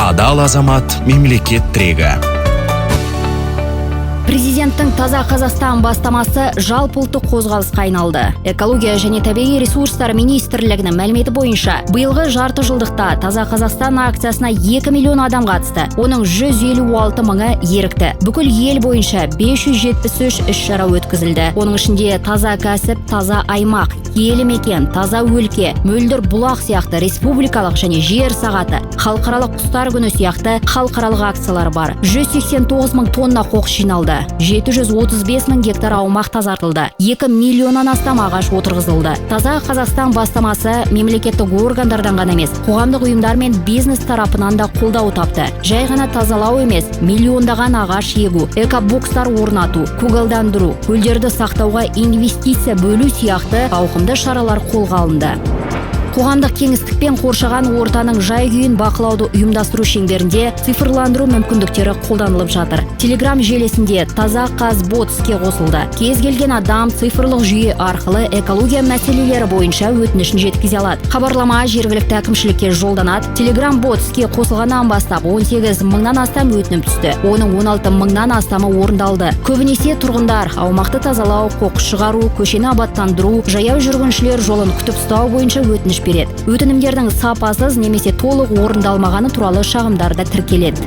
Адал азамат мемлекет тірегі. Президенттің Таза Қазақстан бастамасы жалпыұлттық қозғалысқа айналды. Экология және табиғи ресурстар министрлігінің мәліметі бойынша, биылғы жарты жылдықта Таза Қазақстан акциясына 2 миллион адам қатысты. Оның 156 мыңы ерікті. Бүкіл ел бойынша 573 іс-шара өткізілді. Оның ішінде таза кәсіп, таза аймақ, киелі мекен, таза өлке, мөлдір бұлақ сияқты республикалық және жер сағаты, халықаралық құстар күні сияқты халықаралық акциялар бар. 189 мың тонна қоқыс жиналды. 735 мың гектар аумақ тазартылды. 2 миллионнан астам ағаш отырғызылды. Таза Қазақстан бастамасы мемлекеттік органдардан ғана емес, қоғамдық ұйымдар мен бизнес тарапынан да қолдау тапты. Жай ғана тазалау емес, миллиондаған ағаш егу, экобокстар орнату, көгалдандыру, көлдерді сақтауға инвестиция бөлу сияқты ауқымды шаралар қолға алынды. Қоғамдық кеңістікпен қоршаған ортаның жай-күйін бақылауды ұйымдастыру шеңберінде цифрландыру мүмкіндіктері қолданылып жатыр. Телеграм желісінде Таза Қазбот іске қосылды. Кез келген адам цифрлық жүйе арқылы экология мәселелері бойынша өтінішін жеткізе алады. Хабарлама жергілікті әкімшілікке жолданады. Телеграм бот іске қосылғаннан бастап 18 мыңнан астам өтінім түсті. Оның 16 мыңнан астамы орындалды. Көбінесе тұрғындар аумақты тазалау, қоқыс шығару, көшені абаттандыру, жаяу жүргіншілер жолын күтіп ұстау бойынша өтініш береді. Өтінімдердің сапасыз немесе толық орындалмағаны туралы шағымдар да тіркеледі.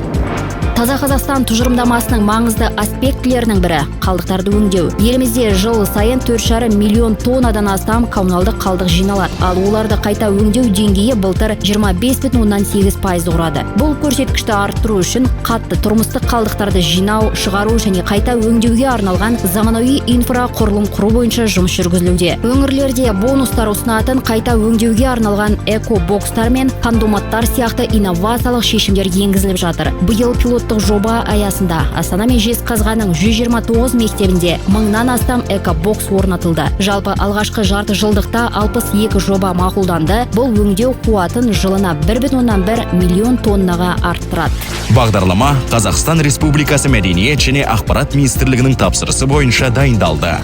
Таза Қазақстан тұжырымдамасының маңызды аспектілерінің бірі қалдықтарды өңдеу. Елімізде жыл сайын 4,5 миллион тоннадан астам коммуналдық қалдық жиналады. Ал оларды қайта өңдеу деңгейі былтыр 25,8% құрады. Бұл көрсеткішті арттыру үшін қатты тұрмыстық қалдықтарды жинау, шығару және қайта өңдеуге арналған заманауи инфрақұрылым құру бойынша жұмыс жүргізілуде. Өңірлерде бонустар ұсынатын қайта өңдеуге арналған эко-бокстар мен кондоматтар сияқты инновациялық шешімдер енгізіліп жатыр. Биыл пилоттық жоба аясында Астана мен Жезқазғанның 129 мектебінде 1000-нан астам экобокс орнатылды. Жалпы алғашқы жарты жылдықта 62 жоба мақұлданды. Бұл өңдеу қуатын жылына 1,1 миллион тоннаға арттырады. Бағдарлама Қазақстан Республикасы Мәдениет және ақпарат министрлігінің тапсырысы бойынша дайындалды.